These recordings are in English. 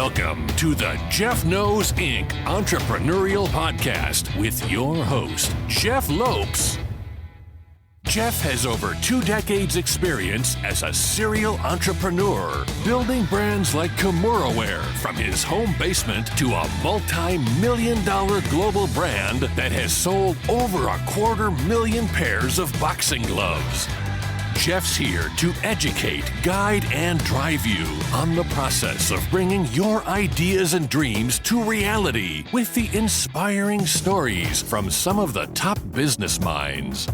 Welcome to the Jeff Knows Inc. Entrepreneurial Podcast with your host, Jeff Lopes. Jeff has over 2 decades experience as a serial entrepreneur, building brands like Kimura from his home basement to a multi-million-dollar global brand that has sold over 250,000 pairs of boxing gloves. Jeff's here to educate, guide, and drive you on the process of bringing your ideas and dreams to reality with the inspiring stories from some of the top business minds.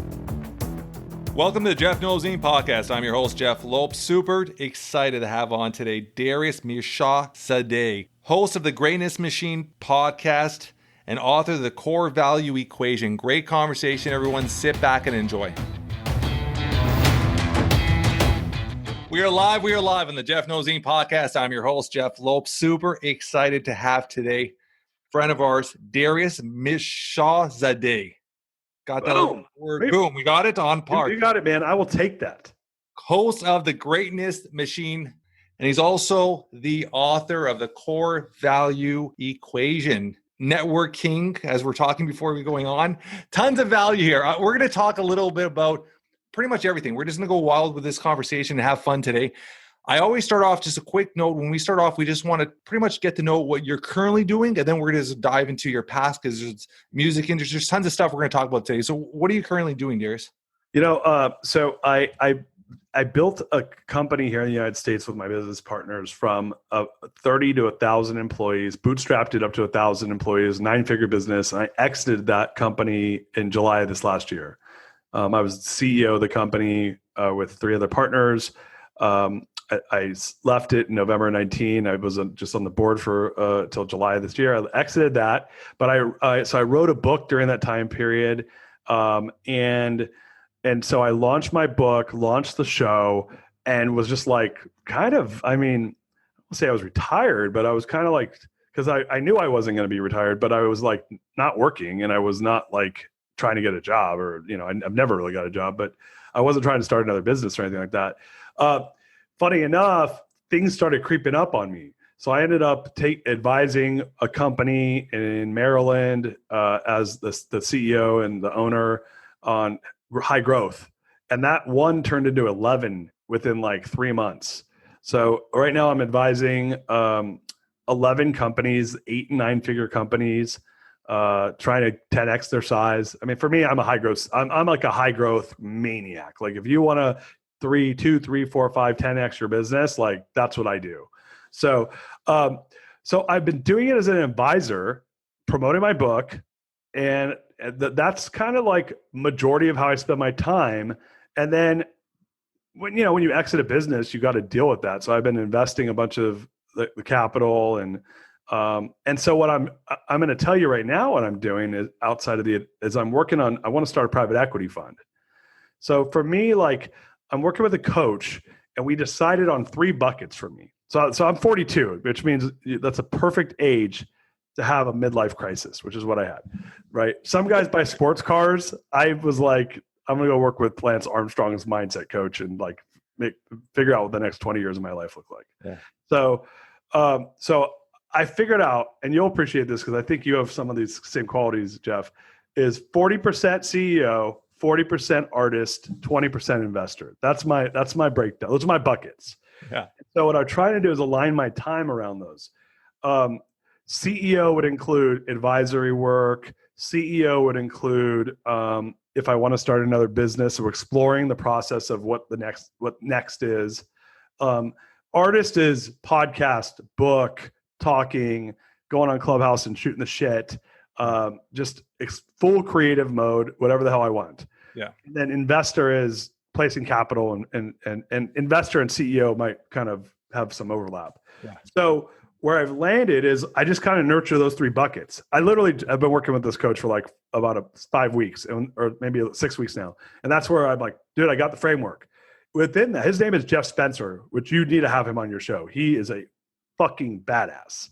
Welcome to the Jeff Knows Inc. podcast. I'm your host, Jeff Lopes. Super excited to have on today Darius Mirshahzadeh, host of the Greatness Machine podcast and author of the Core Value Equation. Great conversation, everyone. Sit back and enjoy. We are live on the Jeff Knows Inc. podcast. I'm your host, Jeff Lopes. Super excited to have today friend of ours, Darius Mirshahzadeh. Got that word? Boom, we got it on par. You got it, man. I will take that. Host of the Greatness Machine, and he's also the author of the Core Value Equation. Networking, as we're talking before we going on. Tons of value here. We're going to talk a little bit about pretty much everything. We're just going to go wild with this conversation and have fun today. I always start off, just a quick note. When we start off, we just want to pretty much get to know what you're currently doing, and then we're going to just dive into your past because there's music industry. There's tons of stuff we're going to talk about today. So what are you currently doing, Darius? So I built a company here in the United States with my business partners from 30 to 1,000 employees, bootstrapped it up to 1,000 employees, 9-figure business. And I exited that company in July of this last year. I was CEO of the company with 3 other partners. I left it in November 19. I was just on the board for till July of this year. I exited that, but I wrote a book during that time period, and so I launched my book, launched the show, and was just like I won't say I was retired, but I was kind of like, because I knew I wasn't going to be retired, but I was like not working, and I was not like trying to get a job, or I've never really got a job, but I wasn't trying to start another business or anything like that. Funny enough, things started creeping up on me. So I ended up advising a company in Maryland as the CEO and the owner on high growth. And that one turned into 11 within like 3 months. So right now I'm advising 11 companies, 8 and 9-figure companies, trying to 10x their size. I mean, for me, I'm like a high growth maniac. Like if you want to 2, 3, 4, 5, 10x your business, like that's what I do. So I've been doing it as an advisor, promoting my book, and that's kind of like majority of how I spend my time. And then when you exit a business, you got to deal with that. So I've been investing a bunch of the capital, and so what I'm going to tell you right now, what I'm doing is outside of I want to start a private equity fund. So for me, like, I'm working with a coach, and we decided on 3 buckets for me. So I'm 42, which means that's a perfect age to have a midlife crisis, which is what I had, right? Some guys buy sports cars. I was like, I'm going to go work with Lance Armstrong's mindset coach and like figure out what the next 20 years of my life look like. Yeah. So I figured out, and you'll appreciate this because I think you have some of these same qualities, Jeff, is 40% CEO, 40% artist, 20% investor. That's my breakdown. Those are my buckets. Yeah. So what I'm trying to do is align my time around those. CEO would include advisory work. CEO would include if I want to start another business, or exploring the process of what next is. Artist is podcast, book, talking, going on Clubhouse and shooting the shit. Just full creative mode, whatever the hell I want. Yeah. And then investor is placing capital, and investor and CEO might kind of have some overlap. Yeah. So where I've landed is I just kind of nurture those 3 buckets. I've been working with this coach for like about 5 weeks or maybe 6 weeks now. And that's where I'm like, dude, I got the framework. Within that, his name is Jeff Spencer, which you need to have him on your show. He is a fucking badass.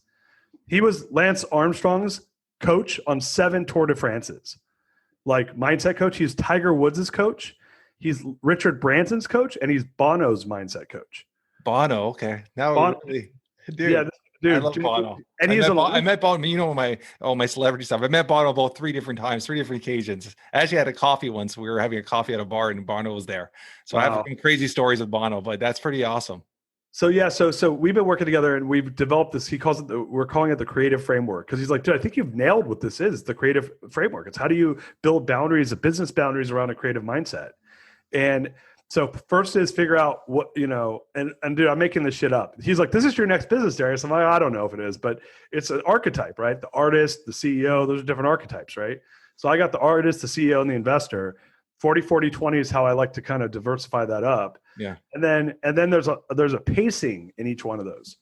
He was Lance Armstrong's coach on 7 Tour de France's. Like mindset coach. He's Tiger Woods' coach. He's Richard Branson's coach, and he's Bono's mindset coach. Bono, okay. Now Bono, really, dude. Yeah, dude. I love Bono. And I met Bono. You know my celebrity stuff. I met Bono about 3 different times, 3 different occasions. I actually had a coffee once. We were having a coffee at a bar, and Bono was there. So I have some crazy stories with Bono, but that's pretty awesome. So yeah, so we've been working together, and we've developed this. We're calling it the creative framework, because he's like, dude, I think you've nailed what this is, the creative framework. It's how do you build boundaries, business boundaries around a creative mindset. And so first is figure out what, and dude, I'm making this shit up. He's like, this is your next business, Darius. I'm like, I don't know if it is, but it's an archetype, right? The artist, the CEO, those are different archetypes, right? So I got the artist, the CEO, and the investor. 40, 40, 20 is how I like to kind of diversify that up. Yeah. And then there's a pacing in each one of those,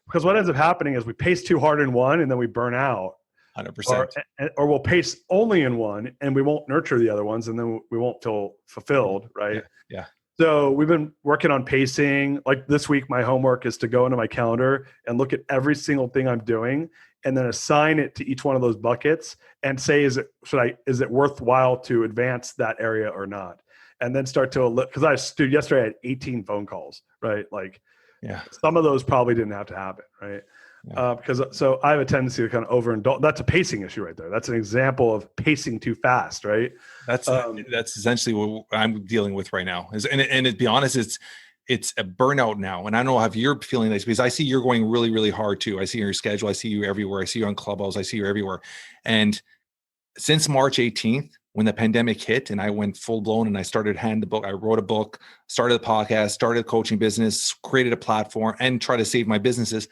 because what ends up happening is we pace too hard in one and then we burn out. 100%. Or we'll pace only in one and we won't nurture the other ones, and then we won't feel fulfilled, right? Yeah. So we've been working on pacing. Like this week, my homework is to go into my calendar and look at every single thing I'm doing, and then assign it to each one of those buckets and say, is it worthwhile to advance that area or not? And then start to look, because yesterday I had 18 phone calls, right? Like, yeah, some of those probably didn't have to happen, right? Yeah. So I have a tendency to kind of overindulge. That's a pacing issue right there. That's an example of pacing too fast, right? That's essentially what I'm dealing with right now. And to be honest, it's a burnout now. And I don't know if you're feeling this, because I see you're going really, really hard too. I see your schedule. I see you everywhere. I see you on Clubhouse. I see you everywhere. And since March 18th, when the pandemic hit and I went full blown and I started hand the book, I wrote a book, started a podcast, started a coaching business, created a platform, and try to save my businesses.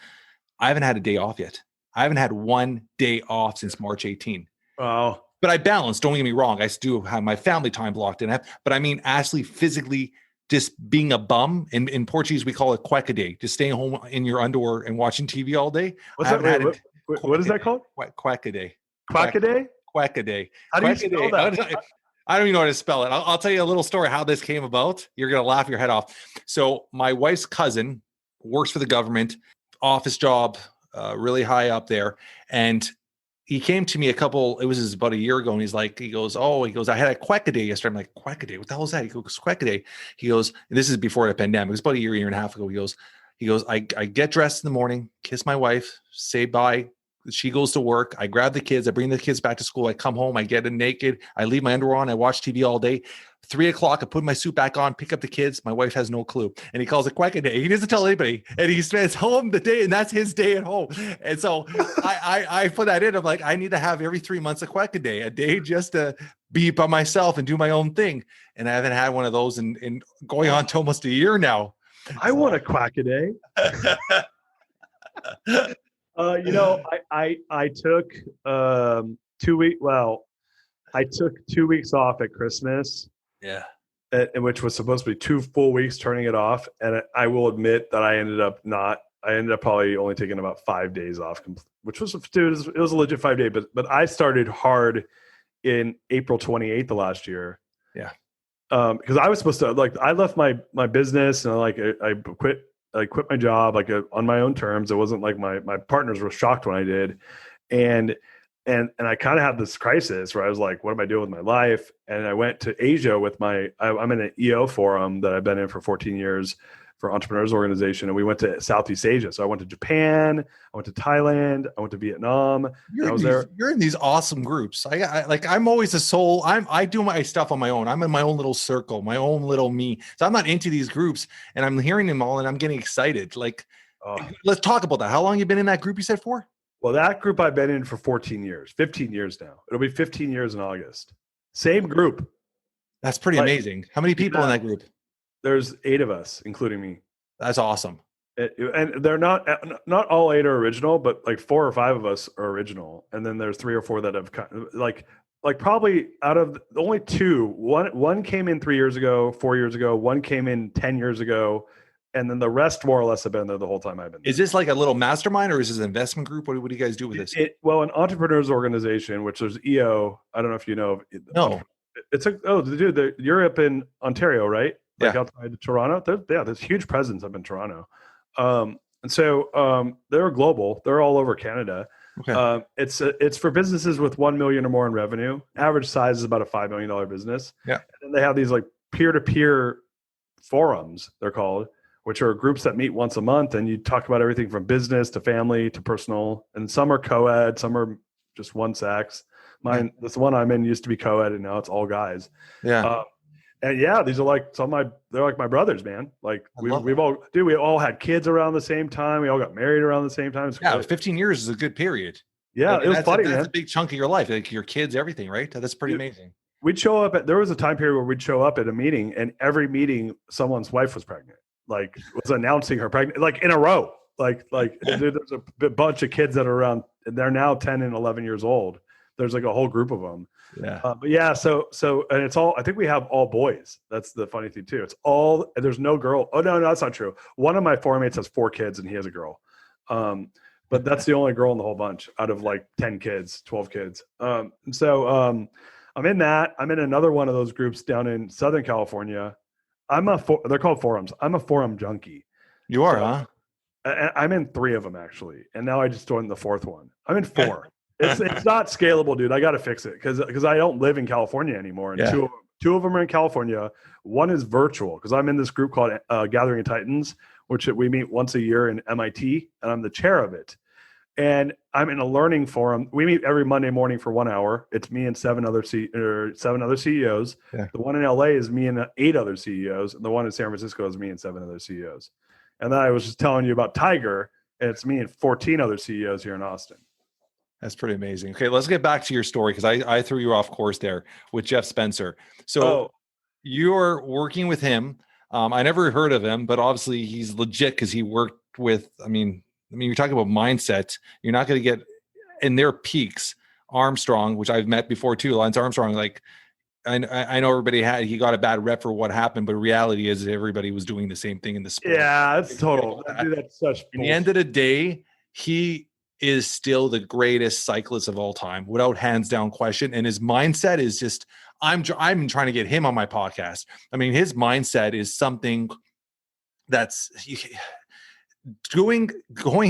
I haven't had a day off yet. I haven't had one day off since March 18. Wow. But I balance, don't get me wrong. I still have my family time blocked in. But I mean, actually physically just being a bum. In Portuguese, we call it cueca day. Just staying home in your underwear and watching TV all day. What is that called? Cueca day. Cueca day? Cueca day. How do you spell that? I don't even know how to spell it. I'll tell you a little story how this came about. You're going to laugh your head off. So my wife's cousin works for the government, office job, really high up there. And he came to me it was about a year ago. And he goes, I had a cueca day yesterday. I'm like, cueca day? What the hell is that? He goes, cueca day. He goes, and this is before the pandemic. It was about a year and a half ago. He goes, I get dressed in the morning, kiss my wife, say bye. She goes to work. I grab the kids. I bring the kids back to school. I come home. I get naked. I leave my underwear on. I watch TV all day. 3:00, I put my suit back on, pick up the kids. My wife has no clue. And he calls it cueca day. He doesn't tell anybody. And he spends home the day, and that's his day at home. And so I put that in. I'm like, I need to have every 3 months a cueca day, a day just to be by myself and do my own thing. And I haven't had one of those in going on to almost a year now. I want a cueca day. I took 2 weeks. Well, I took 2 weeks off at Christmas. Yeah. Which was supposed to be 2 full weeks, turning it off. And I will admit that I ended up probably only taking about 5 days off, which was, dude, it was a legit 5 day, but I started hard in April 28th of last year. Yeah. Because I was supposed to, I left my business and I quit my job on my own terms. It wasn't like my partners were shocked when I did. And I kind of had this crisis where I was like, what am I doing with my life? And I went to Asia with I'm in an EO forum that I've been in for 14 years for Entrepreneurial Organization. And we went to Southeast Asia. So I went to Japan, I went to Thailand, I went to Vietnam. You're in these awesome groups. I'm always a soul. I do my stuff on my own. I'm in my own little circle, my own little me. So I'm not into these groups, and I'm hearing them all and I'm getting excited. Let's talk about that. How long have you been in that group you said for? Well, that group I've been in for 14 years, 15 years now. It'll be 15 years in August. Same group. That's pretty amazing. How many people in that group? There's 8 of us, including me. That's awesome. And they're not all 8 are original, but 4 or 5 of us are original. And then there's 3 or 4 that have probably out of only 2, one came in 3 years ago, 4 years ago, one came in 10 years ago. And then the rest more or less have been there the whole time I've been there. Is this like a little mastermind, or is this an investment group? What do you guys do with this? An Entrepreneurial Organization, which is EO. I don't know if you know. No. You're up in Ontario, right? Outside of Toronto. There's huge presence up in Toronto. And so they're global. They're all over Canada. Okay. It's for businesses with 1 million or more in revenue. Average size is about a $5 million business. Yeah. And then they have these peer-to-peer forums, they're called, which are groups that meet once a month, and you talk about everything from business to family to personal. And some are co-ed, some are just one sex. Mine, this one I'm in used to be co-ed, and now it's all guys. Yeah. And yeah, these are like they're like my brothers, man. Like we all had kids around the same time. We all got married around the same time. Yeah, 15 years is a good period. Yeah, I mean, it was funny, that's man. a big chunk of your life, like your kids, everything, right? That's pretty amazing. There was a time period where we'd show up at a meeting, and every meeting someone's wife was pregnant, like was announcing her pregnant, like in a row. Like there's a bunch of kids that are around, and they're now 10 and 11 years old. There's like a whole group of them. Yeah. But yeah, so and it's all, I think we have all boys. That's the funny thing too. It's all, there's no girl. Oh no, that's not true. One of my floor mates has 4 kids and he has a girl. But that's the only girl in the whole bunch out of like 10 kids, 12 kids. I'm in that. I'm in another one of those groups down in Southern California. They're called forums. I'm a forum junkie. You are, huh? I'm in 3 of them actually. And now I just joined the 4th one. I'm in 4. It's not scalable, dude. I got to fix it because I don't live in California anymore. And two of them are in California. One is virtual because I'm in this group called Gathering Titans, which we meet once a year in MIT, and I'm the chair of it. And I'm in a learning forum. We meet every Monday morning for 1 hour. It's me and 7 other CEOs. Yeah. The one in LA is me and 8 other CEOs. And the one in San Francisco is me and 7 other CEOs. And then I was just telling you about Tiger, and it's me and 14 other CEOs here in Austin. That's pretty amazing. Okay, let's get back to your story because I threw you off course there with Jeff Spencer. So you're working with him. I never heard of him, but obviously he's legit because he worked with, I mean, you're talking about mindset. You're not going to get in their peaks. Armstrong, which I've met before too, Lance Armstrong, like I know he got a bad rep for what happened, but reality is everybody was doing the same thing in the sport. Yeah, that's total. That's such bullshit. In the end of the day, he is still the greatest cyclist of all time, without hands down question. And his mindset is just, I'm trying to get him on my podcast. I mean, his mindset is something that's going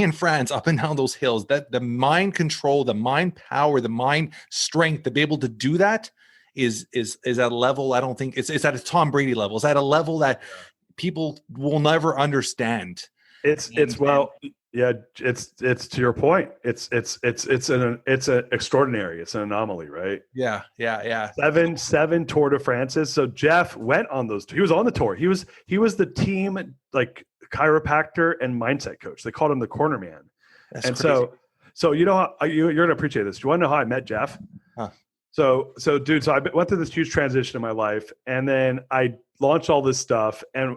in France up and down those hills, that the mind control, the mind power, the mind strength to be able to do that is at a level. I don't think it's at a Tom Brady level. It's at a level that people will never understand. It's to your point. It's an extraordinary. It's an anomaly, right? Yeah. 7 Tour de France's. So Jeff went on those. He was on the tour. He was the team like chiropractor and mindset coach. They called him the corner man. That's and crazy. So you know how you're gonna appreciate this. Do you want to know how I met Jeff? Huh. So dude, I went through this huge transition in my life, and then I launched all this stuff, and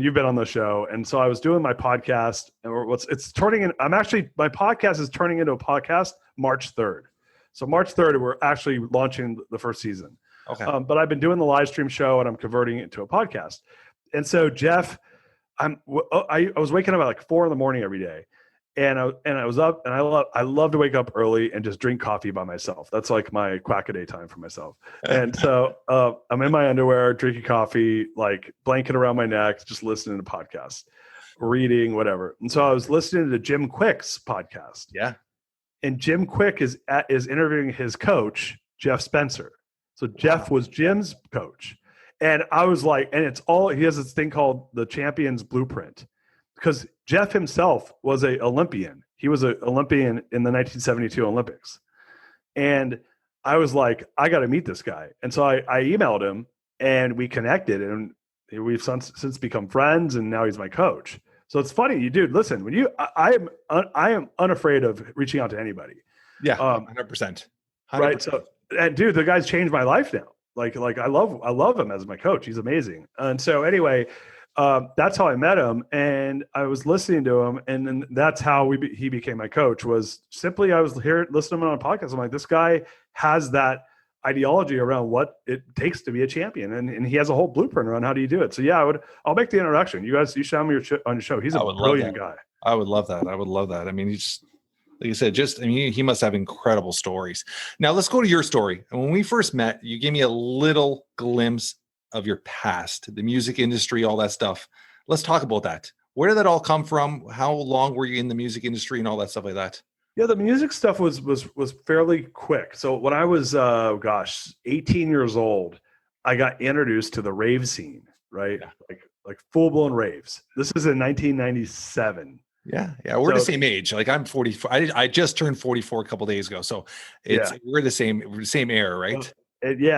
you've been on the show, and so I was doing my podcast, and my podcast is turning into a podcast March 3rd. So March 3rd, we're actually launching the first season. Okay. But I've been doing the live stream show, and I'm converting it to a podcast. And so Jeff, I was waking up at like 4 a.m. every day. And I was up, and I love to wake up early and just drink coffee by myself. That's like my quack-a-day time for myself. And so I'm in my underwear, drinking coffee, like blanket around my neck, just listening to podcasts, reading, whatever. And so I was listening to Jim Quick's podcast. Yeah. And Jim Quick is interviewing his coach, Jeff Spencer. So Jeff was Jim's coach. And I was like, he has this thing called the Champions Blueprint. Because Jeff himself was an Olympian. He was an Olympian in the 1972 Olympics. And I was like, I got to meet this guy. And so I emailed him, and we connected, and we've since become friends, and now he's my coach. So it's funny, dude, listen, I am unafraid of reaching out to anybody. Yeah, 100%. Right. So, and dude, the guy's changed my life now. Like I love him as my coach. He's amazing. And so anyway, that's how I met him, and I was listening to him, and then that's how he became my coach. Was simply I was here listening to him on a podcast. I'm like, this guy has that ideology around what it takes to be a champion, and he has a whole blueprint around how do you do it. So yeah, I'll make the introduction. You should have me on your show. He's a brilliant guy. I would love that. I mean, he's like you said, he must have incredible stories. Now let's go to your story. And when we first met, you gave me a little glimpse of your past, the music industry, all that stuff. Let's talk about that. Where did that all come from? How long were you in the music industry and all that stuff like that? Yeah, the music stuff was fairly quick. So when I was 18 years old, I got introduced to the rave scene, right? Yeah. Like like full blown raves. This is in 1997. Yeah. We're the same age. Like I'm 44. I just turned 44 a couple of days ago. So we're the same era, right?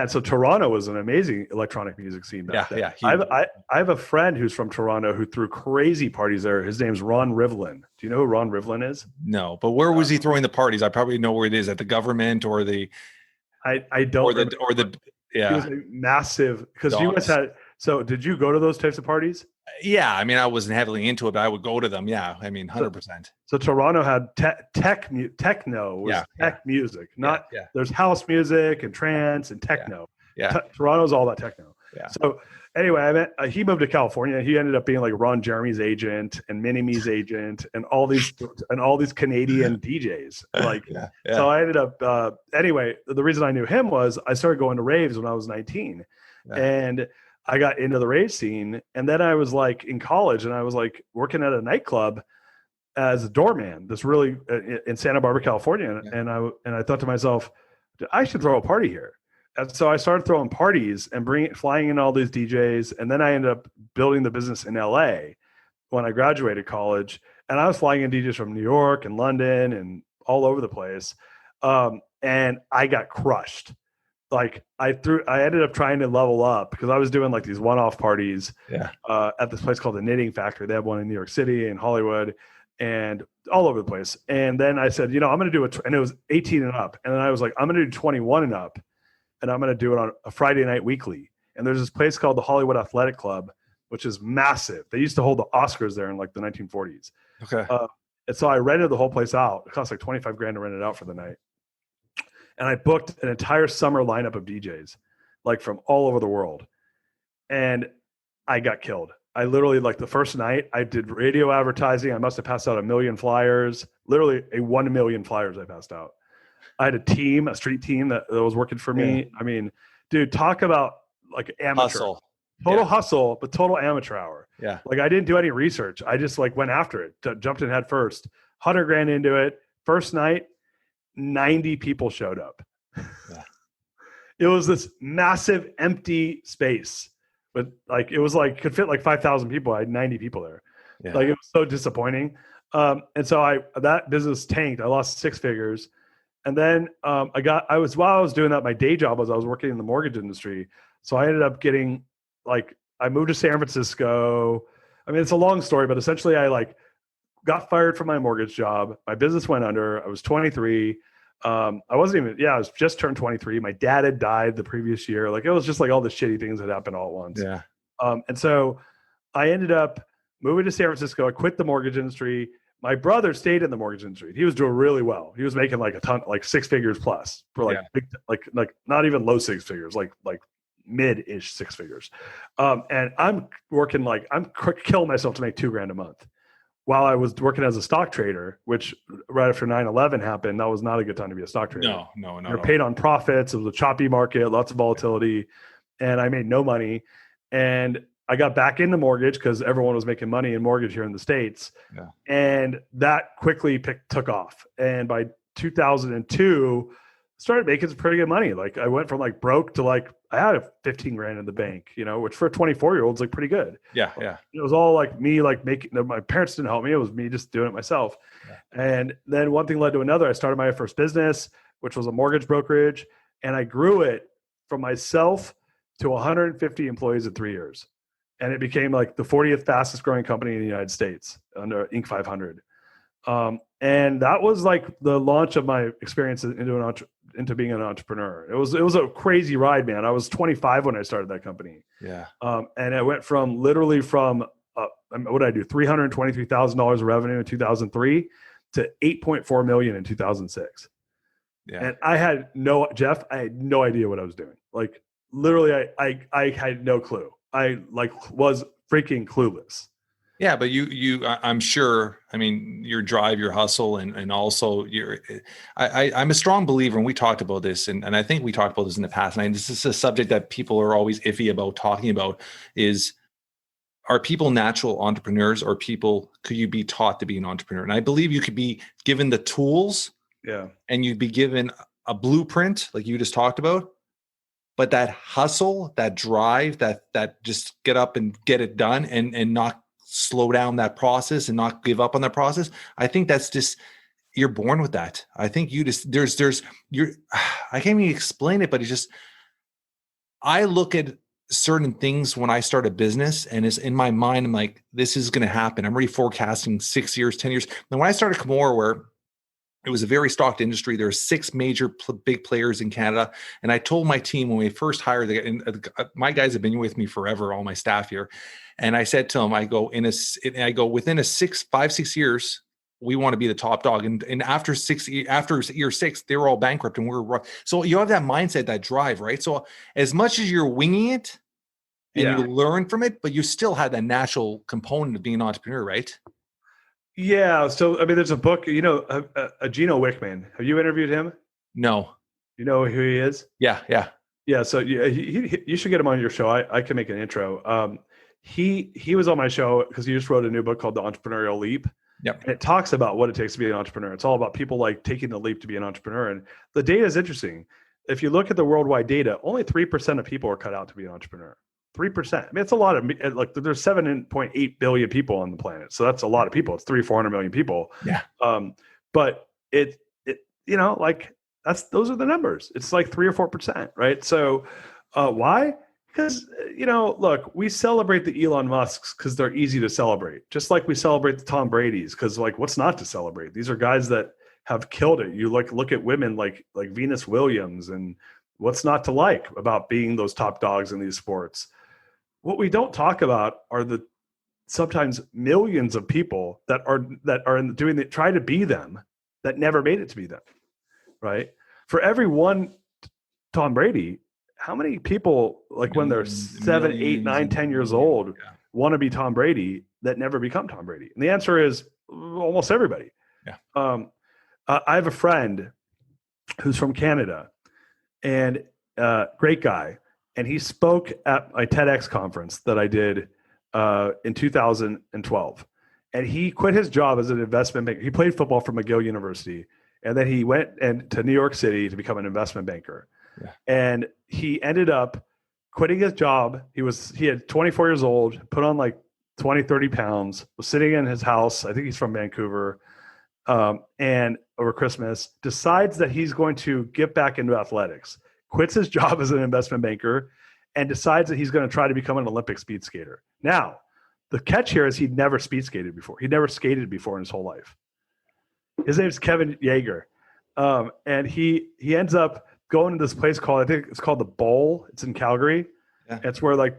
So Toronto was an amazing electronic music scene back then. I have a friend who's from Toronto who threw crazy parties there. His name's Ron Rivlin. Do you know who Ron Rivlin is? No, but where was he throwing the parties? I probably know where it is, at the government or the. I don't. Yeah. It was a massive, because you guys had. So did you go to those types of parties? Yeah, I mean, I wasn't heavily into it, but I would go to them. Yeah, I mean, 100%. So Toronto had techno was tech music. There's house music and trance and techno. Yeah. Toronto's all about techno. Yeah. So anyway, he moved to California. He ended up being like Ron Jeremy's agent and Mini-Me's agent and all these Canadian DJs. So I ended up anyway. The reason I knew him was I started going to raves when I was 19, and I got into the rave scene. And then I was like in college, and I was like working at a nightclub as a doorman. This really in Santa Barbara, California, and I thought to myself, I should throw a party here. And so I started throwing parties and flying in all these DJs. And then I ended up building the business in LA when I graduated college. And I was flying in DJs from New York and London and all over the place. And I got crushed. Like I ended up trying to level up because I was doing like these one-off parties at this place called the Knitting Factory. They have one in New York City and Hollywood and all over the place. And then I said, I'm going to do it. And it was 18 and up. And then I was like, I'm going to do 21 and up. And I'm going to do it on a Friday night weekly. And there's this place called the Hollywood Athletic Club, which is massive. They used to hold the Oscars there in like the 1940s. Okay. And so I rented the whole place out. It cost like $25,000 to rent it out for the night. And I booked an entire summer lineup of DJs, like from all over the world. And I got killed. I literally, like the first night, I did radio advertising. I must have passed out 1 million flyers, literally 1 million flyers I passed out. I had a street team that was working for me. Yeah. I mean, dude, talk about like amateur. Total hustle, but total amateur hour. Yeah. Like I didn't do any research. I just like went after it, jumped in head first, $100,000 into it. First night, 90 people showed up. Yeah. It was this massive empty space, but like, it was like, could fit like 5,000 people. I had 90 people there. Yeah. Like it was so disappointing. And so that business tanked. I lost 6 figures. And then while I was doing that, my day job was I was working in the mortgage industry. So I ended up getting I moved to San Francisco. I mean, it's a long story, but essentially I got fired from my mortgage job. My business went under. I was 23. I was just turned 23. My dad had died the previous year. Like it was just like all the shitty things that happened all at once. Yeah. And so I ended up moving to San Francisco. I quit the mortgage industry. My brother stayed in the mortgage industry. He was doing really well. He was making like a ton, like 6 figures plus for big, like not even low 6 figures, like mid-ish 6 figures. And I'm working I'm killing myself to make $2,000 a month while I was working as a stock trader, which right after 9/11 happened, that was not a good time to be a stock trader. No. You're paid on profits. It was a choppy market, lots of volatility, and I made no money. And I got back into mortgage because everyone was making money in mortgage here in the States. Yeah. And that quickly took off. And by 2002, started making some pretty good money. Like I went from broke to I had $15,000 in the bank, which for a 24-year-old is pretty good. Yeah. It was all me making, my parents didn't help me. It was me just doing it myself. Yeah. And then one thing led to another. I started my first business, which was a mortgage brokerage. And I grew it from myself to 150 employees in 3 years. And it became the 40th fastest growing company in the United States under Inc. 500. And that was the launch of my experience into being an entrepreneur. It was a crazy ride, man. I was 25 when I started that company. Yeah. And I went from what did I do? $323,000 of revenue in 2003 to 8.4 million in 2006. Yeah. And I had no idea what I was doing. Literally I had no clue. I was freaking clueless. Yeah, but I'm sure, I mean, your drive, your hustle, and also I'm a strong believer, and we talked about this, and I think we talked about this in the past, and this is a subject that people are always iffy about talking about, are people natural entrepreneurs, or could you be taught to be an entrepreneur? And I believe you could be given the tools, and you'd be given a blueprint, like you just talked about, but that hustle, that drive, that just get up and get it done and not slow down that process and not give up on that process. I think that's just, you're born with that. I think you just, I can't even explain it, but it's just, I look at certain things when I start a business and it's in my mind, I'm like, this is going to happen. I'm already forecasting 6 years, 10 years. And when I started Camora, where it was a very stocked industry, there are 6 major big players in Canada. And I told my team when we first hired, my guys have been with me forever, all my staff here. And I said to them, I go within 5-6 years, we want to be the top dog. And after year 6, they were all bankrupt and so you have that mindset, that drive, right? So as much as you're winging it and you learn from it, but you still had that natural component of being an entrepreneur, right? Yeah. So, I mean, there's a book, Gino Wickman. Have you interviewed him? No. You know who he is? Yeah. Yeah. So you should get him on your show. I can make an intro. He was on my show because he just wrote a new book called The Entrepreneurial Leap. Yep. And it talks about what it takes to be an entrepreneur. It's all about people like taking the leap to be an entrepreneur. And the data is interesting. If you look at the worldwide data, only 3% of people are cut out to be an entrepreneur. 3%. I mean, it's a lot of, like, there's 7.8 billion people on the planet. So that's a lot of people. It's 300-400 million people. Yeah. But those are the numbers. It's like 3 or 4%, right? So why? Because, look, we celebrate the Elon Musks because they're easy to celebrate. Just like we celebrate the Tom Brady's, because, like, what's not to celebrate? These are guys that have killed it. You look at women like Venus Williams, and what's not to like about being those top dogs in these sports? What we don't talk about are the sometimes millions of people that are try to be them that never made it to be them, right? For every one Tom Brady, how many people, like, when they're 7, 8, 9, 10 years old, want to be Tom Brady that never become Tom Brady? And the answer is almost everybody. Yeah. I have a friend who's from Canada, and great guy. And he spoke at my TEDx conference that I did in 2012. And he quit his job as an investment banker. He played football for McGill University. And then he went to New York City to become an investment banker. Yeah. And he ended up quitting his job. He had 24 years old, put on like 20, 30 pounds, was sitting in his house. I think he's from Vancouver. And over Christmas, decides that he's going to get back into athletics, quits his job as an investment banker, and decides that he's going to try to become an Olympic speed skater. Now, the catch here is he'd never speed skated before. He'd never skated before in his whole life. His name's Kevin Yeager. And he ends up going to this place called, I think it's called the Bowl. It's in Calgary. Yeah. It's where they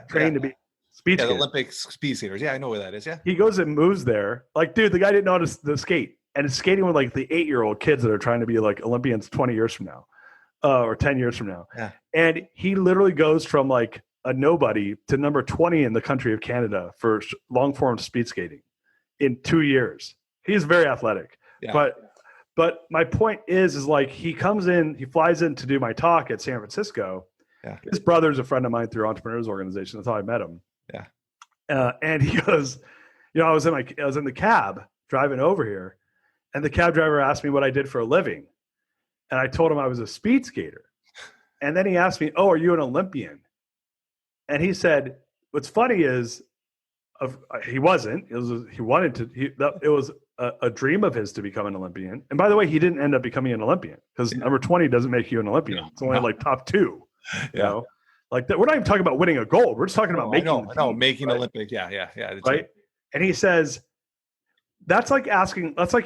train to be speed skaters. The Olympic speed skaters. Yeah, I know where that is. Yeah. He goes and moves there. Like, dude, the guy didn't know how to skate. And is skating with like the 8-year-old kids that are trying to be like Olympians 20 years from now, or 10 years from now. Yeah. And he literally goes from like a nobody to number 20 in the country of Canada for long form speed skating in 2 years. He's very athletic. Yeah. But my point is like, he flies in to do my talk at San Francisco. Yeah. His brother's a friend of mine through Entrepreneurial Organization. That's how I met him. Yeah. And he goes, I was in the cab driving over here, and the cab driver asked me what I did for a living. And I told him I was a speed skater. And then he asked me, "Oh, are you an Olympian?" And he said, what's funny is he wasn't. It was a dream of his to become an Olympian. And by the way, he didn't end up becoming an Olympian because number 20 doesn't make you an Olympian. It's only like top 2. You know? Like that. We're not even talking about winning a gold. We're just talking about making right? Olympic. Yeah. Right. Right. And he says, that's like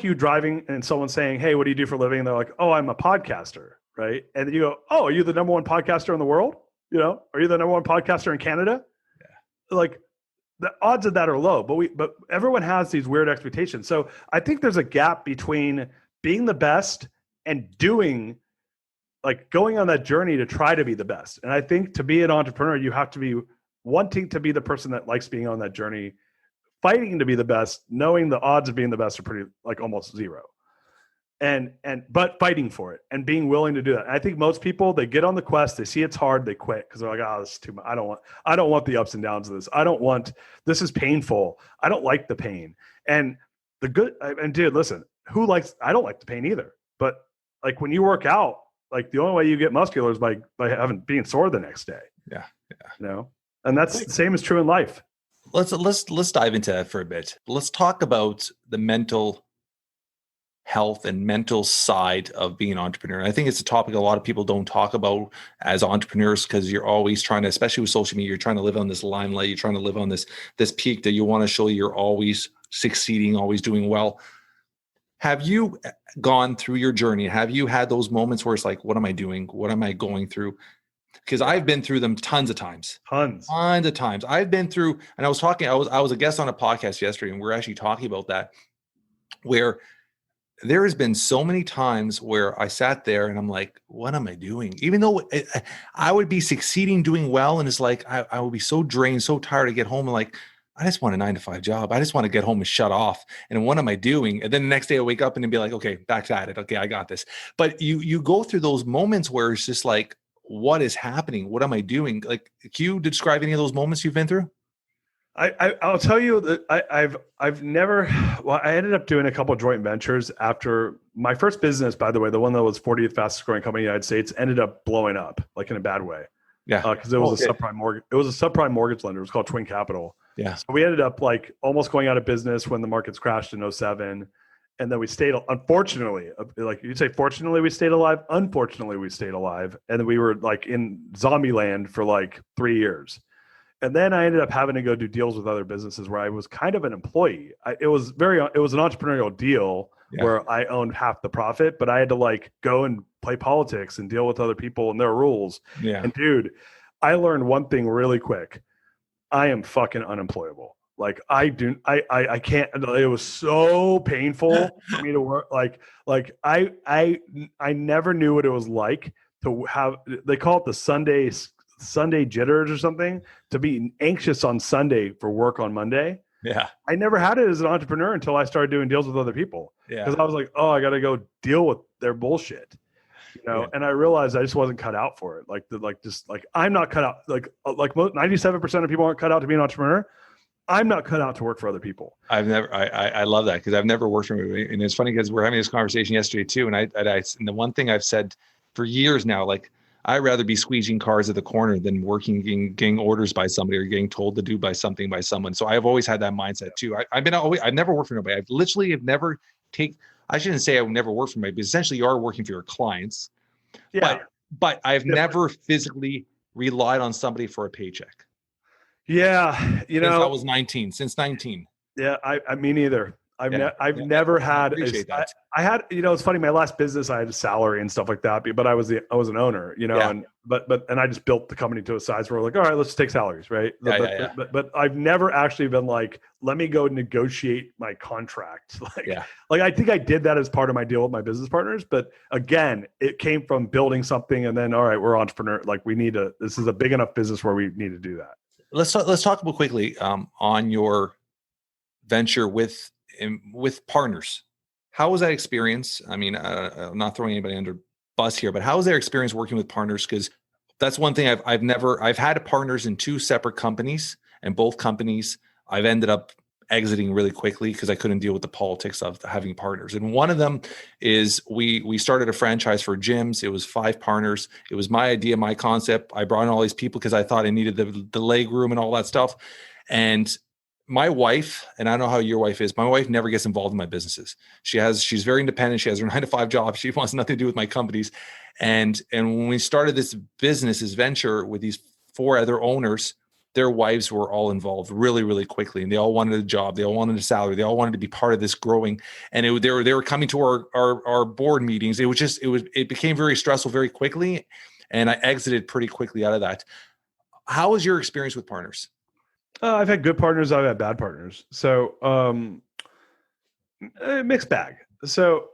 you driving and someone saying, "Hey, what do you do for a living?" And they're like, "Oh, I'm a podcaster." Right. And then you go, "Oh, are you the number 1 podcaster in the world? Are you the number 1 podcaster in Canada?" Yeah. Like, the odds of that are low, but everyone has these weird expectations. So I think there's a gap between being the best and doing, like, going on that journey to try to be the best. And I think to be an entrepreneur, you have to be wanting to be the person that likes being on that journey, fighting to be the best, knowing the odds of being the best are pretty, like, almost zero. But fighting for it and being willing to do that. And I think most people, they get on the quest, they see it's hard, they quit because they're like, "Oh, this is too much. I don't want the ups and downs of this. This is painful. I don't like the pain." And dude, listen, I don't like the pain either. But like, when you work out, like the only way you get muscular is by being sore the next day. Yeah. And that's the same is true in life. Let's dive into that for a bit. Let's talk about the mental health and mental side of being an entrepreneur. I think it's a topic a lot of people don't talk about as entrepreneurs, because you're always trying to, especially with social media, you're trying to live on this limelight. You're trying to live on this peak that you want to show you're always succeeding, always doing well. Have you gone through your journey? Have you had those moments where it's like, what am I doing? What am I going through? Because I've been through them tons of times. Tons of times. I've been through, and I was a guest on a podcast yesterday, and we're actually talking about that, where there has been so many times where I sat there and I'm like, what am I doing? Even though I would be succeeding, doing well. And it's like, I would be so drained, so tired to get home. And like, I just want a 9-to-5 job. I just want to get home and shut off. And what am I doing? And then the next day I wake up and then be like, okay, back at it. Okay, I got this. But you go through those moments where it's just like, what is happening? What am I doing? Like, can you describe any of those moments you've been through? I'll tell you that I ended up doing a couple of joint ventures after my first business, by the way, the one that was 40th fastest growing company in the United States, ended up blowing up, like in a bad way. Yeah. Because it was a subprime mortgage. It was a subprime mortgage lender. It was called Twin Capital. Yeah. So we ended up like almost going out of business when the markets crashed in 2007. And then we stayed, unfortunately, like you'd say, fortunately we stayed alive. Unfortunately, we stayed alive. And we were like in zombie land for like 3 years. And then I ended up having to go do deals with other businesses where I was kind of an employee. It was an entrepreneurial deal where I owned half the profit, but I had to like go and play politics and deal with other people and their rules. Yeah. And dude, I learned one thing really quick. I am fucking unemployable. Like I can't, it was so painful for me to work. Like I never knew what it was like to have, they call it the Sunday jitters or something, to be anxious on Sunday for work on Monday. Yeah. I never had it as an entrepreneur until I started doing deals with other people. Yeah. Because I was like, oh, I got to go deal with their bullshit. And I realized I just wasn't cut out for it. I'm not cut out. Like 97% of people aren't cut out to be an entrepreneur. I'm not cut out to work for other people. I love that, because I've never worked for anybody. And it's funny because we're having this conversation yesterday too. And and the one thing I've said for years now, like, I'd rather be squeezing cars at the corner than working, getting orders by somebody or getting told to do by someone. So I've always had that mindset too. I've never worked for nobody. I shouldn't say I would never work for anybody, but essentially you are working for your clients. Yeah. But I've never physically relied on somebody for a paycheck. Yeah. Since I was 19. Yeah. I mean, neither. I've never had. I had, it's funny. My last business, I had a salary and stuff like that, but I was an owner, and I just built the company to a size where we're like, all right, let's take salaries, right? But I've never actually been like, let me go negotiate my contract. Like I think I did that as part of my deal with my business partners, but again, it came from building something, and then all right, we're entrepreneur. Like this is a big enough business where we need to do that. Let's talk about quickly on your venture with partners. How was that experience? I mean, I'm not throwing anybody under bus here, but how was their experience working with partners? Because that's one thing I've had partners in 2 separate companies, and both companies I've ended up exiting really quickly because I couldn't deal with the politics of having partners. And one of them is we started a franchise for gyms. It was 5 partners. It was my idea, my concept. I brought in all these people because I thought I needed the leg room and all that stuff. And my wife, and I don't know how your wife is, my wife never gets involved in my businesses. She's very independent. She has her 9-to-5 job. She wants nothing to do with my companies. And when we started this venture with these 4 other owners, their wives were all involved really, really quickly. And they all wanted a job. They all wanted a salary. They all wanted to be part of this growing. And they were coming to our board meetings. It became very stressful very quickly. And I exited pretty quickly out of that. How was your experience with partners? I've had good partners. I've had bad partners. So mixed bag. So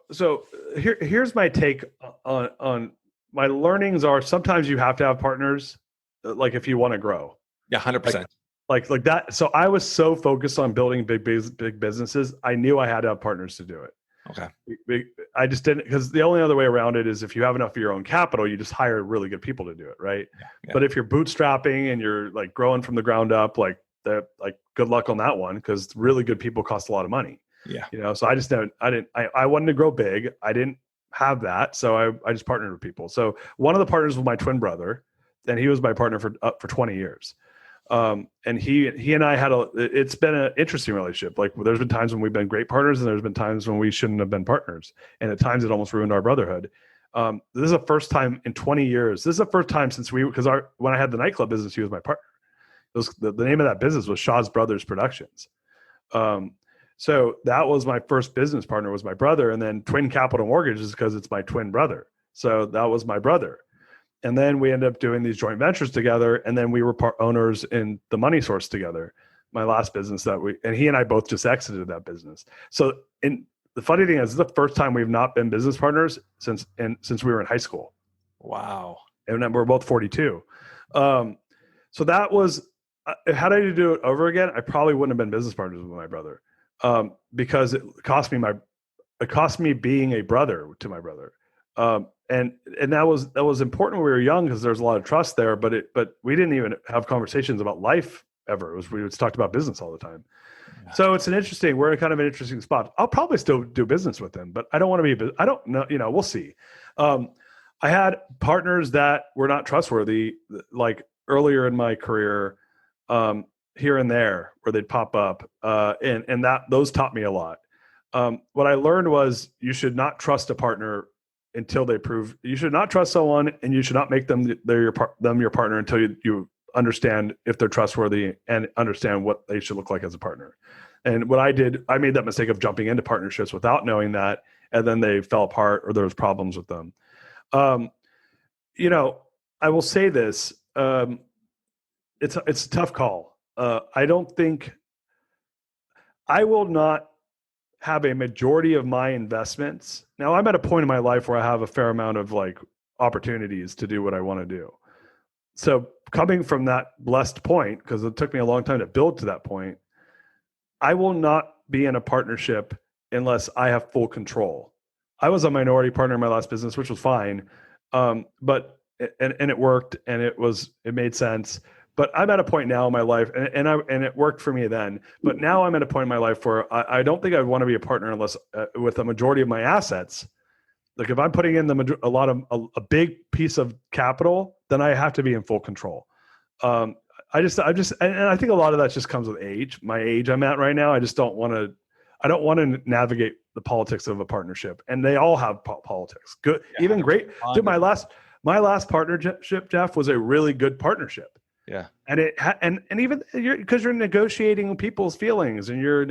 here's my take on my learnings are sometimes you have to have partners, like if you want to grow. Yeah, 100%. Like that. So I was so focused on building big businesses. I knew I had to have partners to do it. Okay. I just didn't, because the only other way around it is if you have enough of your own capital, you just hire really good people to do it. Right. Yeah. But if you're bootstrapping and you're like growing from the ground up, like good luck on that one, because really good people cost a lot of money. Yeah. So I wanted to grow big. I didn't have that. So I just partnered with people. So one of the partners was my twin brother, and he was my partner for 20 years. And he and I it's been an interesting relationship. Like there's been times when we've been great partners, and there's been times when we shouldn't have been partners. And at times it almost ruined our brotherhood. This is the first time in 20 years. This is the first time since when I had the nightclub business, he was my partner. It was, the name of that business was Shaw's Brothers Productions. So that was my first business partner, was my brother. And then Twin Capital Mortgage is because it's my twin brother. So that was my brother. And then we ended up doing these joint ventures together. And then we were part owners in the Money Source together, my last business and he and I both just exited that business. So the funny thing is, this is the first time we've not been business partners since we were in high school. Wow. And then we're both 42. So that was, had I to do it over again, I probably wouldn't have been business partners with my brother, because it cost me being a brother to my brother. And that was important when we were young, because there's a lot of trust there, but we didn't even have conversations about life ever. We just talked about business all the time. Yeah. So we're in kind of an interesting spot. I'll probably still do business with him, but I don't want to be, I don't know, we'll see. I had partners that were not trustworthy, like earlier in my career, here and there, where they'd pop up, and those taught me a lot. What I learned was, you should not trust a partner until they prove. You should not trust someone, and you should not make them your partner until you understand if they're trustworthy and understand what they should look like as a partner. And what I did, I made that mistake of jumping into partnerships without knowing that, and then they fell apart or there was problems with them. I will say this: it's a tough call. I don't think I will not have a majority of my investments. Now I'm at a point in my life where I have a fair amount of opportunities to do what I want to do. So coming from that blessed point, because it took me a long time to build to that point, I will not be in a partnership unless I have full control. I was a minority partner in my last business, which was fine. But it worked, and it made sense. But I'm at a point now in my life, and it worked for me then. But now I'm at a point in my life where I don't think I would want to be a partner unless with a majority of my assets. Like if I'm putting in a big piece of capital, then I have to be in full control. I think a lot of that just comes with age. My age I'm at right now, I just don't want to. I don't want to navigate the politics of a partnership, and they all have politics. Good, yeah, even great. Dude, my last partnership, Jeff, was a really good partnership. Yeah. And even because you're negotiating people's feelings, and you're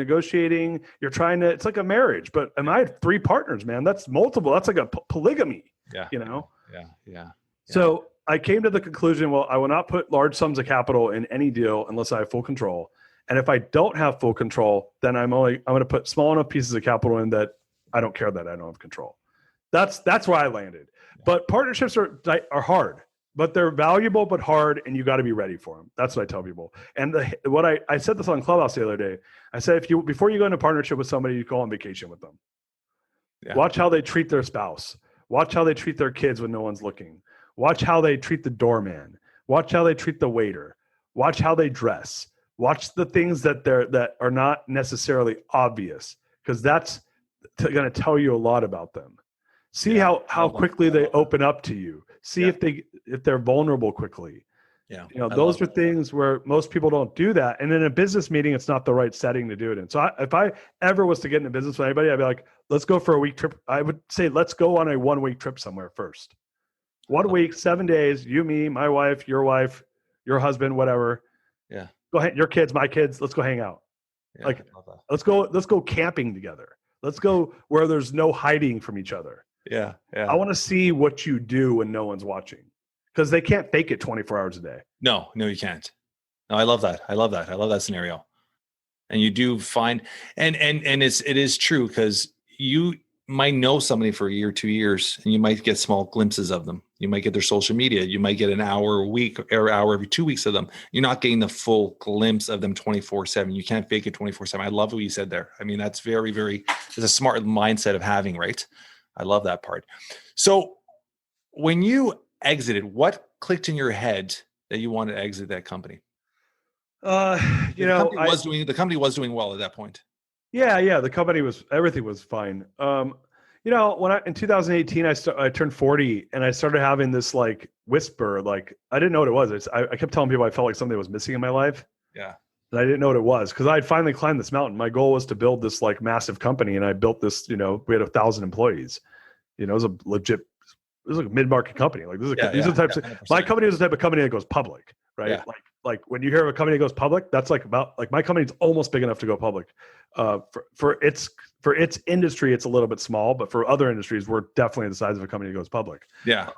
trying to, it's like a marriage, but I had 3 partners, man. That's multiple. That's like a polygamy. Yeah. Yeah. So I came to the conclusion, well, I will not put large sums of capital in any deal unless I have full control. And if I don't have full control, then I'm going to put small enough pieces of capital in that I don't care that I don't have control. That's where I landed. Yeah. But partnerships are hard. But they're valuable, but hard, and you got to be ready for them. That's what I tell people. And I said this on Clubhouse the other day. I said, before you go into partnership with somebody, you go on vacation with them. Yeah. Watch how they treat their spouse. Watch how they treat their kids when no one's looking. Watch how they treat the doorman. Watch how they treat the waiter. Watch how they dress. Watch the things that are not necessarily obvious, because that's going to tell you a lot about them. See how quickly they open up to you. See if they're vulnerable quickly. Yeah. Those are things where most people don't do that. And in a business meeting, it's not the right setting to do it in. So if I ever was to get into business with anybody, I'd be like, let's go for a week trip. I would say, let's go on a 1-week trip somewhere first. 1 week, 7 days, you, me, my wife, your husband, whatever. Yeah. Go ahead, your kids, my kids, let's go hang out. Yeah, let's go camping together. Let's go where there's no hiding from each other. Yeah. I want to see what you do when no one's watching, because they can't fake it 24 hours a day. No, you can't. No, I love that. I love that scenario. And you do find, and it is true, because you might know somebody for a year, 2 years, and you might get small glimpses of them. You might get their social media. You might get an hour a week or hour every 2 weeks of them. You're not getting the full glimpse of them 24/7. You can't fake it 24/7. I love what you said there. I mean, that's very, very, it's a smart mindset of having, right? I love that part. So when you exited, what clicked in your head that you wanted to exit that company? The company was doing well at that point. Yeah. Everything was fine. In 2018, I turned 40 and I started having this like whisper, like I didn't know what it was. I kept telling people I felt like something was missing in my life. Yeah. And I didn't know what it was because I had finally climbed this mountain. My goal was to build this like massive company, and I built this. We had 1,000 employees. It was a legit. It was like a mid-market company. Like these are the types of 100%. my company is the type of company that goes public, right? Yeah. Like when you hear of a company that goes public, that's like my company's almost big enough to go public. For its industry, it's a little bit small, but for other industries, we're definitely the size of a company that goes public. Yeah.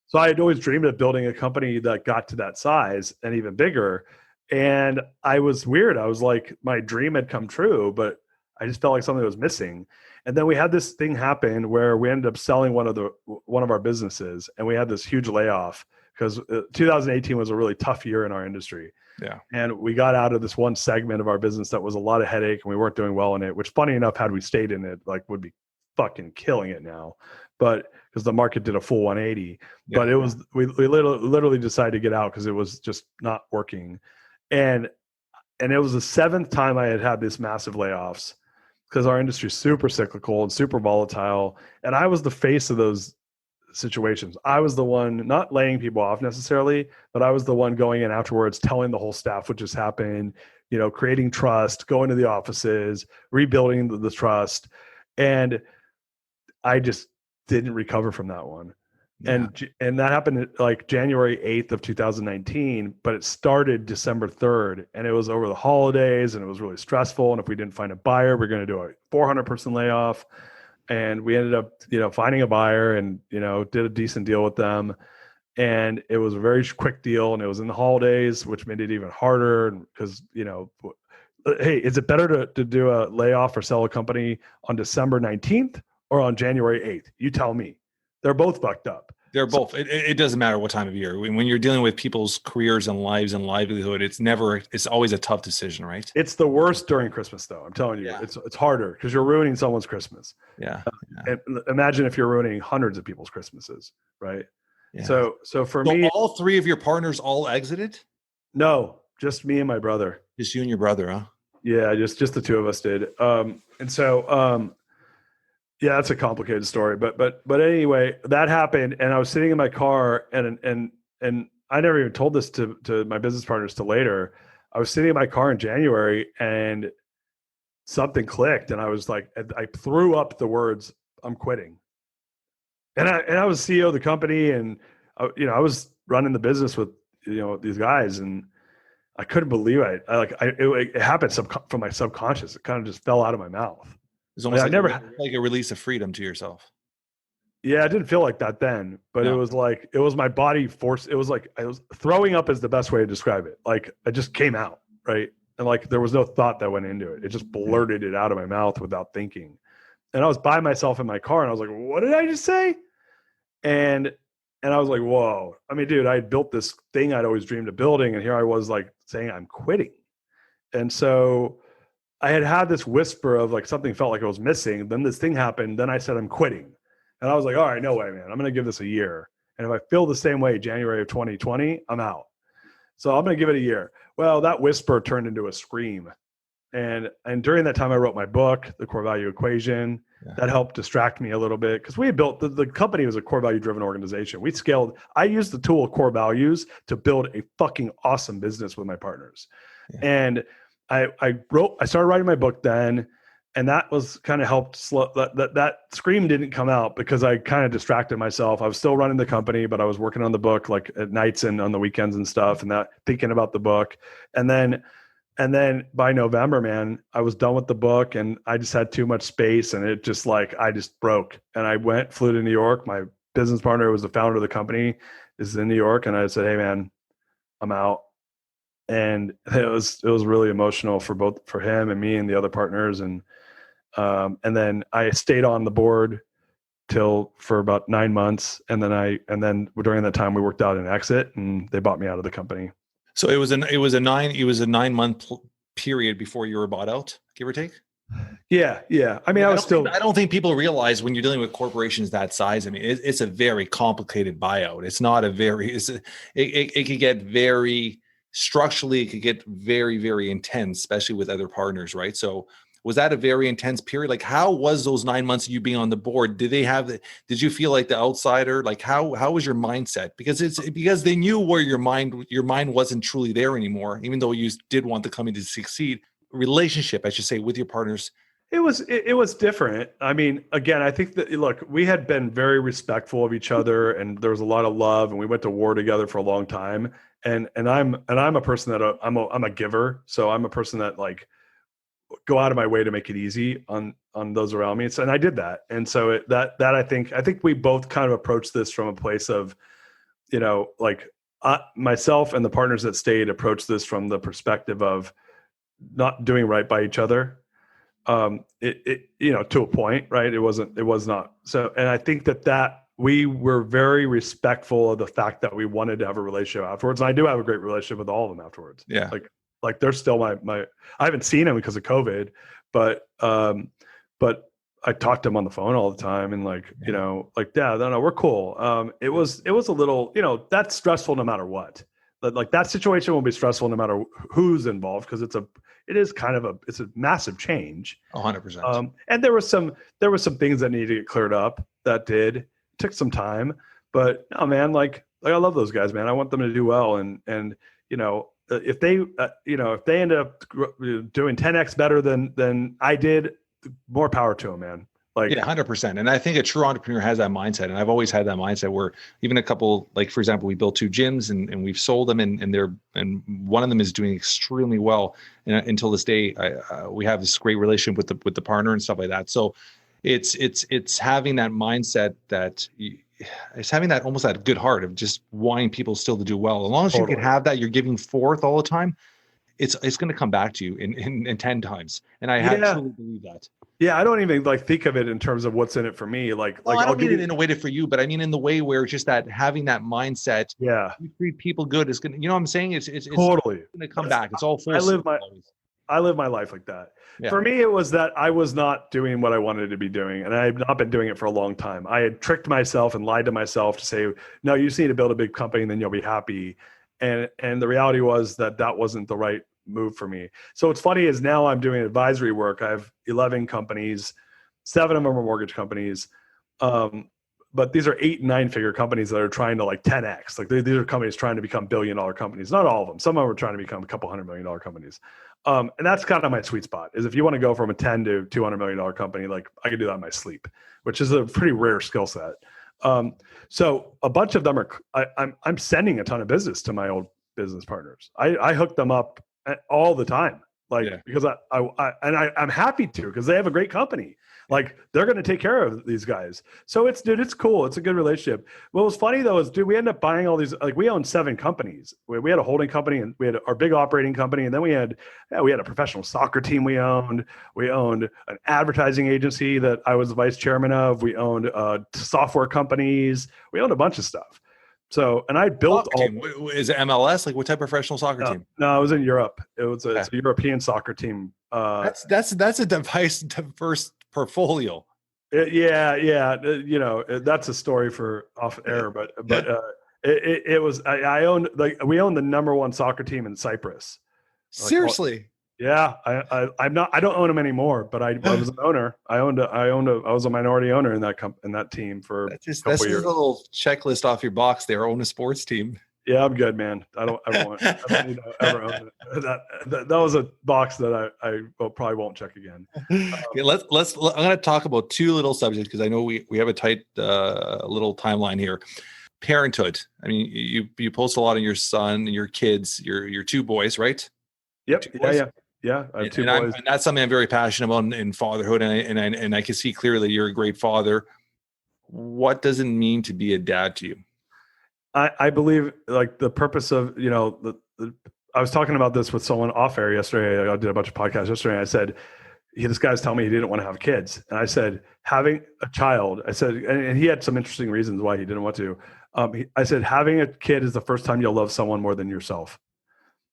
So I had always dreamed of building a company that got to that size and even bigger. And I was weird. I was like, my dream had come true, but I just felt like something was missing. And then we had this thing happen where we ended up selling one of our businesses, and we had this huge layoff because 2018 was a really tough year in our industry. Yeah. And we got out of this one segment of our business that was a lot of headache, and we weren't doing well in it, which funny enough, had we stayed in it, like would be fucking killing it now. But because the market did a full 180, but it was, we literally decided to get out because it was just not working. And it was the 7th time I had this massive layoffs because our industry is super cyclical and super volatile. And I was the face of those situations. I was the one not laying people off necessarily, but I was the one going in afterwards, telling the whole staff what just happened, creating trust, going to the offices, rebuilding the trust. And I just didn't recover from that one. Yeah. And that happened like January 8th of 2019, but it started December 3rd, and it was over the holidays, and it was really stressful. And if we didn't find a buyer, we're going to do a 400-person layoff. And we ended up, finding a buyer and, did a decent deal with them. And it was a very quick deal, and it was in the holidays, which made it even harder because, hey, is it better to do a layoff or sell a company on December 19th or on January 8th? You tell me. They're both fucked up. They're both. It doesn't matter what time of year. When you're dealing with people's careers and lives and livelihood, it's always a tough decision, right? It's the worst during Christmas, though. I'm telling you, yeah. It's harder because you're ruining someone's Christmas. Yeah. And imagine if you're ruining hundreds of people's Christmases, right? Yeah. So for me, all 3 of your partners all exited? No, just me and my brother. Just you and your brother, huh? Yeah, just the 2 of us did. Yeah, that's a complicated story, but anyway, that happened, and I was sitting in my car, and I never even told this to my business partners till later. I was sitting in my car in January, and something clicked, and I was like, I threw up the words, "I'm quitting," and I was CEO of the company, and I was running the business with these guys, and I couldn't believe it. It happened from my subconscious. It kind of just fell out of my mouth. It's almost like a release of freedom to yourself. Yeah, it didn't feel like that then, but it was like, it was my body force. It was like, I was throwing up is the best way to describe it. Like it just came out, right? And like, there was no thought that went into it. It just blurted it out of my mouth without thinking. And I was by myself in my car, and I was like, what did I just say? And I was like, whoa. I mean, dude, I had built this thing I'd always dreamed of building, and here I was like saying I'm quitting. And so I had this whisper of like something felt like it was missing. Then this thing happened. Then I said, I'm quitting. And I was like, all right, no way, man. I'm going to give this a year. And if I feel the same way January of 2020, I'm out. So I'm going to give it a year. Well, that whisper turned into a scream. And during that time, I wrote my book, The Core Value Equation. Yeah. That helped distract me a little bit because we had built the company was a core value driven organization. We scaled. I used the tool core values to build a fucking awesome business with my partners. Yeah. And I started writing my book then, and that was kind of helped slow that scream didn't come out because I kind of distracted myself. I was still running the company, but I was working on the book like at nights and on the weekends and stuff, and that thinking about the book. And then by November, man, I was done with the book, and I just had too much space, and it just like I just broke. And I flew to New York. My business partner, who was the founder of the company, is in New York, and I said, "Hey, man, I'm out." And it was really emotional for him and me and the other partners. And then I stayed on the board for about 9 months. And then during that time we worked out an exit, and they bought me out of the company. So it was a 9-month period before you were bought out, give or take. Yeah. I mean, I don't think people realize when you're dealing with corporations that size. I mean, it's a very complicated buyout. It's not it could get structurally, it could get very, very intense, especially with other partners, right? So Was that a very intense period? Like, how was those 9 months of you being on the board? Did you feel like the outsider? Like, how was your mindset? Because they knew where your mind wasn't truly there anymore, even though you did want the company to succeed. Relationship, I should say, with your partners. It was different. I mean, again, I think that, look, we had been very respectful of each other, and there was a lot of love, and we went to war together for a long time. And I'm a person that I'm a giver. So I'm a person that like go out of my way to make it easy on those around me. And I did that. And so I think we both kind of approached this from a place of, like myself and the partners that stayed approached this from the perspective of not doing right by each other. To a point, right? It was not. So, and I think that we were very respectful of the fact that we wanted to have a relationship afterwards. And I do have a great relationship with all of them afterwards. Yeah. Like they're still my, I haven't seen them because of COVID, but I talked to them on the phone all the time and yeah, no, we're cool. It was a little, that's stressful no matter what. Like that situation will be stressful no matter who's involved, because it's a massive change. 100%. And there were some things that needed to get cleared up that took some time, but no, man, like I love those guys, man. I want them to do well. And if they end up doing 10x better than I did, more power to them, man. Like, yeah, 100%. And I think a true entrepreneur has that mindset. And I've always had that mindset where even a couple, like for example, we built 2 gyms and we've sold them and one of them is doing extremely well. And until this day, we have this great relationship with the partner and stuff like that. So it's having that mindset it's having that almost that good heart of just wanting people still to do well. As long as you can have that, you're giving forth all the time, it's going to come back to you in 10 times. And I absolutely believe that. Yeah, I don't even think of it in terms of what's in it for me. I don't mean it in a way for you, but I mean in the way where just that having that mindset. Yeah, you treat people good is going to, what I'm saying? It's totally going to come back. It's all full. I live my life like that. Yeah. For me, it was that I was not doing what I wanted to be doing, and I have not been doing it for a long time. I had tricked myself and lied to myself to say, no, you just need to build a big company and then you'll be happy. And the reality was that wasn't the right move for me. So what's funny is now I'm doing advisory work. I have 11 companies, 7 of them are mortgage companies. But these are 8 and 9 figure companies that are trying to 10x. Like these are companies trying to become $1 billion companies. Not all of them. Some of them are trying to become a couple $100 million companies. And that's kind of my sweet spot, is if you want to go from a 10 to $200 million company, I can do that in my sleep, which is a pretty rare skill set. So a bunch of them I'm sending a ton of business to my old business partners. I hook them up all the time, because I'm happy to, because they have a great company. They're going to take care of these guys. So it's cool. It's a good relationship. What was funny though is, we end up buying all these, we own 7 companies. We had a holding company, and we had our big operating company. And then we had a professional soccer team we owned. We owned an advertising agency that I was the vice chairman of. We owned software companies. We owned a bunch of stuff. So, and I built Is it MLS? What type of professional soccer team? No, I was in Europe. It's a European soccer team. That's a diverse portfolio. Yeah. That's a story for off air, but it was, I owned, we owned the number 1 soccer team in Cyprus. Seriously? Yeah. I don't own them anymore, but I was an owner. I was a minority owner in that team for a couple years. A little checklist off your box there. Own a sports team. Yeah, I'm good, man. I don't need to ever own it. That was a box that I probably won't check again. Okay, I'm going to talk about 2 little subjects, because I know we have a tight little timeline here. Parenthood. I mean, you post a lot on your son and your kids, your 2 boys, right? Yep. Yeah. I have 2 boys. And that's something I'm very passionate about in fatherhood, and I can see clearly you're a great father. What does it mean to be a dad to you? I believe the purpose of, I was talking about this with someone off air yesterday. I did a bunch of podcasts yesterday. And I said, this guy was telling me he didn't want to have kids. And I said, having a child, and he had some interesting reasons why he didn't want to. I said, having a kid is the first time you'll love someone more than yourself.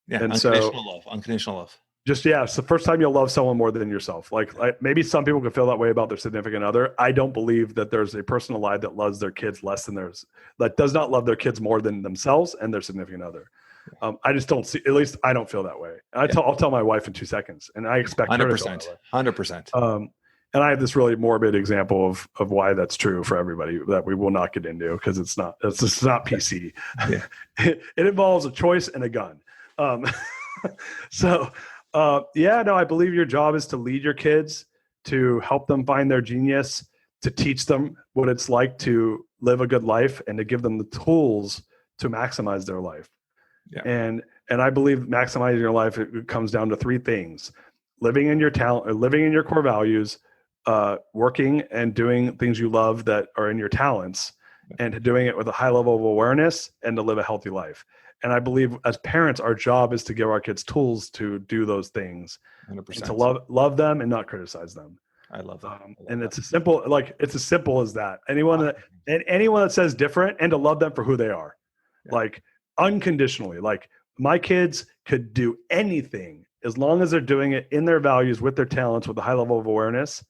Yeah. And unconditional love. It's the first time you'll love someone more than yourself. Maybe some people could feel that way about their significant other. I don't believe that there's a person alive that loves their kids less than that does not love their kids more than themselves and their significant other. I just don't see, at least I don't feel that way. And I'll tell my wife in 2 seconds, and I expect her to feel that way. 100%. And I have this really morbid example of why that's true for everybody that we will not get into because it's just not PC. Yeah. It involves a choice and a gun. I believe your job is to lead your kids, to help them find their genius, to teach them what it's like to live a good life, and to give them the tools to maximize their life. Yeah. And I believe maximizing your life, it comes down to three things: living in your talent, or living in your core values, working and doing things you love that are in your talents, and doing it with a high level of awareness, and to live a healthy life. And I believe as parents, our job is to give our kids tools to do those things, 100%. and to love them and not criticize them. I love that. It's as simple as that. Anyone that says different, and to love them for who they are, like unconditionally. Like, my kids could do anything as long as they're doing it in their values, with their talents, with a high level of awareness,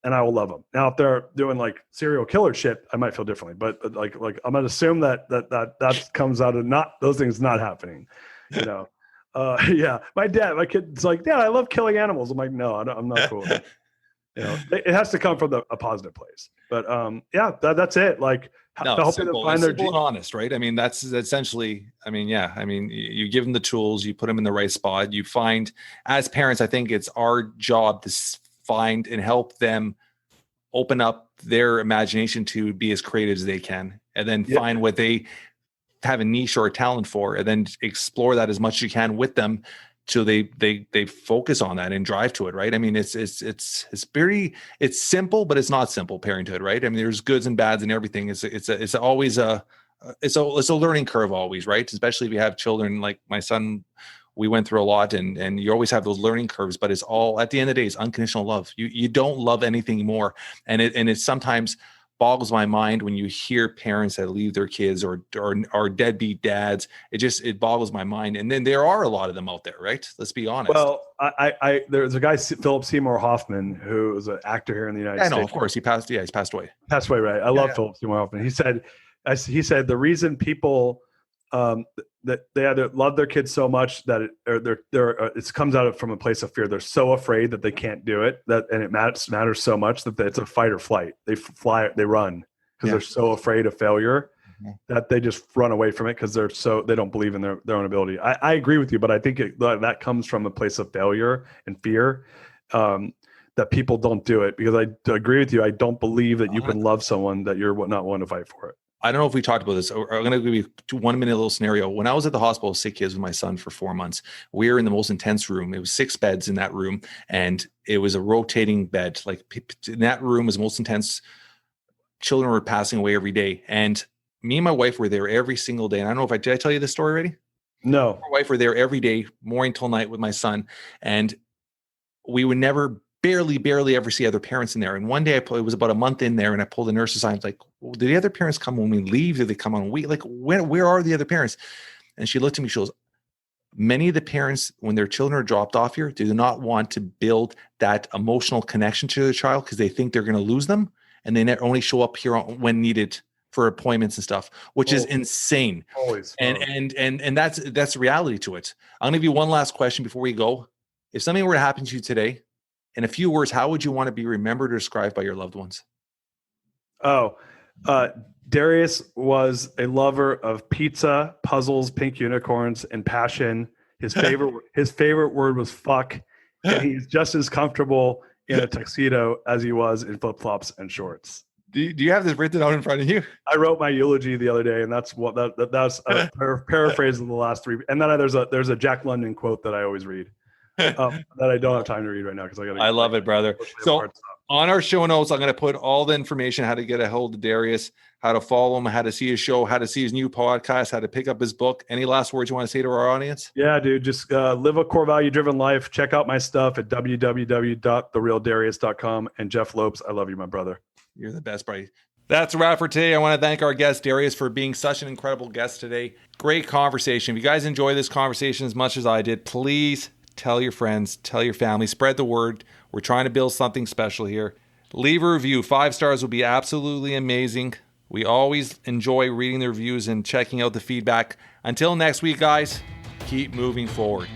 and I will love them. Now, if they're doing like serial killer shit, I might feel differently, but like I'm going to assume that comes out of those things not happening, you know? My kid's like, Dad, I love killing animals. I'm like, no, I'm not cool with it. You know, it has to come from a positive place, but that's it. Like, helping them find their simple and honest, right? I mean, that's essentially, you give them the tools, you put them in the right spot. You find, as parents, I think it's our job to find and help them open up their imagination to be as creative as they can, and then find what they have a niche or a talent for, and then explore that as much as you can with them, so they focus on that and drive to it, right? I mean, it's simple, but it's not simple parenthood, right? I mean, there's goods and bads and everything. It's always a learning curve always, right? Especially if you have children like my son. We went through a lot, and you always have those learning curves, but it's all, at the end of the day, it's unconditional love. You don't love anything more. And it sometimes boggles my mind when you hear parents that leave their kids or deadbeat dads. It boggles my mind. And then there are a lot of them out there, right? Let's be honest. Well, there's a guy, Philip Seymour Hoffman, who was an actor here in the United States. I know, of course. He's passed away. Passed away, right? I love Philip Seymour Hoffman. He said the reason people that they either love their kids so much that it comes out from a place of fear. They're so afraid that they can't do it, and it matters so much that it's a fight or flight. They run because they're so afraid of failure that they just run away from it because they don't believe in their own ability. I agree with you, but I think that comes from a place of failure and fear, that people don't do it, because I agree with you. I don't believe that you can love someone that you're not willing to fight for it. I don't know if we talked about this. I'm going to give you a 1 minute little scenario. When I was at the hospital with sick kids with my son for 4 months, we were in the most intense room. It was 6 beds in that room, and it was a rotating bed. Like, in that room was most intense. Children were passing away every day. And me and my wife were there every single day. And I don't know did I tell you this story already? No. My wife were there every day, morning till night with my son. And we would barely ever see other parents in there. And one day it was about a month in there, and I pulled the nurse aside. I was like, well, do the other parents come when we leave? Do they come on week? Like, where are the other parents? And she looked at me, she goes, many of the parents, when their children are dropped off here, do not want to build that emotional connection to their child because they think they're going to lose them. And they only show up here when needed for appointments and stuff, which is insane. Always. And that's reality to it. I'm going to give you one last question before we go. If something were to happen to you today, in a few words, how would you want to be remembered or described by your loved ones? Darius was a lover of pizza, puzzles, pink unicorns, and passion. His favorite word was fuck. And he's just as comfortable in a tuxedo as he was in flip-flops and shorts. Do you have this written out in front of you? I wrote my eulogy the other day, and that's a paraphrase of the last 3. And then there's a Jack London quote that I always read. That I don't have time to read right now because I love it, brother. So on our show notes, I'm going to put all the information, how to get a hold of Darius, how to follow him, how to see his show, how to see his new podcast, how to pick up his book. Any last words you want to say to our audience? Yeah, dude, just live a core value driven life. Check out my stuff at www.therealdarius.com. And Jeff Lopes, I love you, my brother. You're the best, buddy. That's a wrap for today. I want to thank our guest, Darius, for being such an incredible guest today. Great conversation. If you guys enjoy this conversation as much as I did, please tell your friends, tell your family, spread the word. We're trying to build something special here. Leave a review. 5 stars would be absolutely amazing. We always enjoy reading the reviews and checking out the feedback. Until next week, guys, keep moving forward.